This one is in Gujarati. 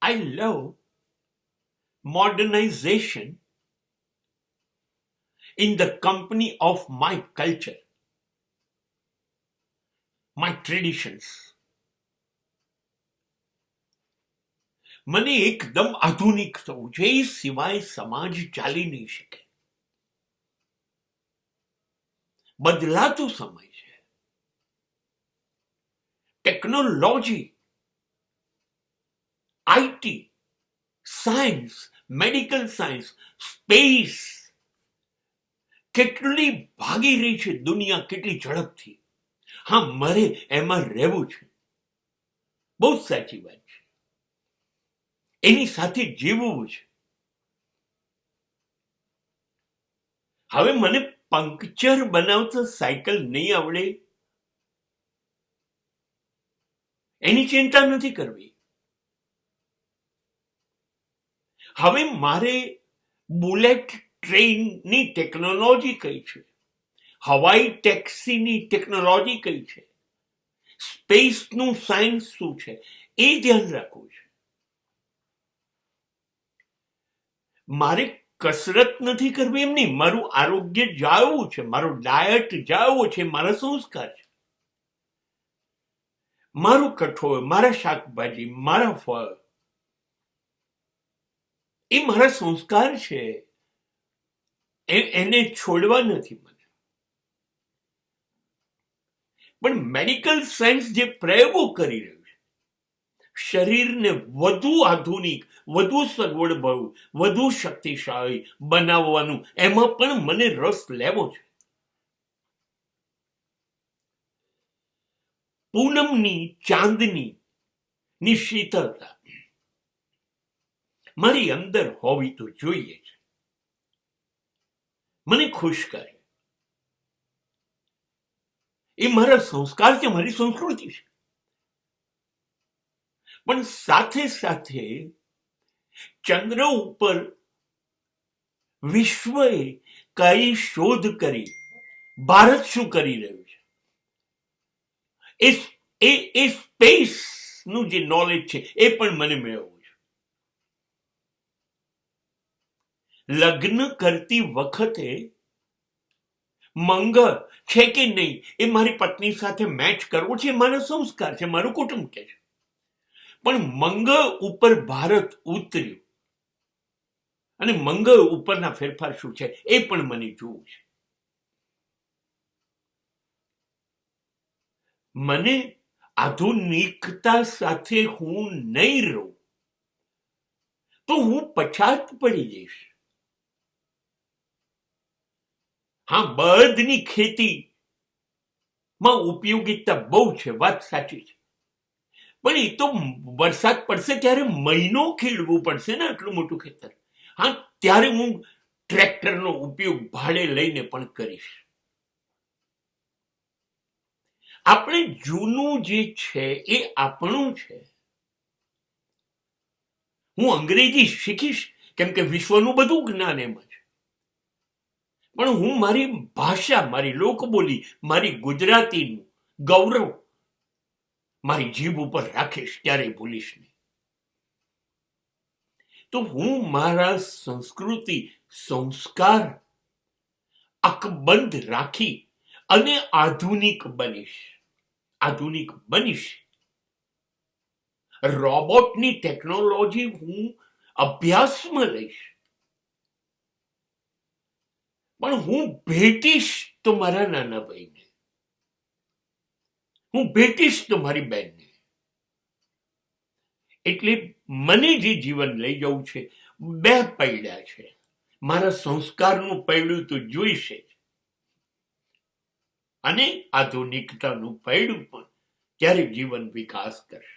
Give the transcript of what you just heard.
I love modernization in the company of my culture, my traditions. મને એકદમ આધુનિક થવું છે, એ સિવાય સમાજ ચાલી નહીં શકે. બદલાતો સમય છે. Technology, IT, science, medical science, space કેટલી ભાગી રહી છે દુનિયા, કેટલી ઝડપથી. હા, મારે એમાં રહેવું છે. બહુ સાચી વાત છે. એની સાથે જીવવું છે. હવે મને પંક્ચર બનાવતા સાયકલ નહીં આવડે એની ચિંતા નથી કરવી. હવે મારે બુલેટ ટ્રેનની ટેકનોલોજી કઈ છે, હવાઈ ટેક્સીની ટેકનોલોજી કઈ છે, સ્પેસનું સાયન્સ શું છે, એ ધ્યાન રાખવું છે. મારે કસરત નથી કરવી એમ નહીં, મારું આરોગ્ય જાળવવું છે, મારો ડાયટ જાળવવો છે, મારા સંસ્કાર છે. મારું કઠોળ, મારા શાકભાજી, મારા ફળ, એ મારા સંસ્કાર છે. એને છોડવા નથી મને. પણ મેડિકલ સાયન્સ જે પ્રયોગો કરી રહ્યું છે, શરીરને વધુ આધુનિક, વધુ સગવડભર્યું, વધુ શક્તિશાળી બનાવવાનું, એમાં પણ મને રસ લેવો છે. પૂનમની ચાંદની ની શીતળતા મારી અંદર હોવી તો જોઈએ છે. મને ખુશ કરે. એ મારા સંસ્કાર છે, મારી સંસ્કૃતિ છે. પણ સાથે સાથે ચંદ્ર ઉપર વિશ્વએ કઈ શોધ કરી, ભારત શું કરી રહ્યું છે, એ સ્પેસ નું જે નોલેજ છે એ પણ મને મેળવવું છે. લગ્ન કરતી વખતે મંગળ છે કે નહીં એ મારી પત્ની સાથે મેચ કરવો છે, મારો સંસ્કાર છે, મારું કુટુંબ કે છે. પણ મંગળ ઉપર ભારત ઉતર્યું અને મંગળ ઉપરના ફેરફાર શું છે એ પણ મને જોવું છે. મને આધુનિકતા સાથે હું નહીં રહું તો હું પછાત પડી જઈશ. હા, બળદની ખેતીમાં ઉપયોગિતા બહુ છે, વાત સાચી છે. પણ એ તો વરસાદ પડશે ત્યારે મહિનો ખેડવું પડશે ને આટલું મોટું ખેતર. હા, ત્યારે હું ટ્રેક્ટરનો ઉપયોગ ભાડે લઈને પણ કરીશ. આપણે જૂનું જે છે એ આપણું છે. હું અંગ્રેજી શીખીશ કેમ કે વિશ્વનું બધું જ્ઞાન એમાં છે. પણ હું મારી ભાષા, મારી લોકબોલી, મારી ગુજરાતીનું ગૌરવ મારી જીભ ઉપર રાખીશ, ક્યારેય ભૂલીશ નહીં. તો હું મારા સંસ્કૃતિ, સંસ્કાર અકબંધ રાખી અને આધુનિક બનીશ. રોબોટની ટેકનોલોજી હું અભ્યાસમાં લઈશ. પણ હું ભેટીશ તો મારા નાના ભાઈને, હું ભેટીશ તો મારી બહેનને. એટલે મને જે જીવન લઈ જવું છે, બે પૈડા છે. મારા સંસ્કારનું પૈડું તો જોઈશે જ, અને આધુનિકતાનું પૈડું પણ ત્યારે જીવન વિકાસ કરશે.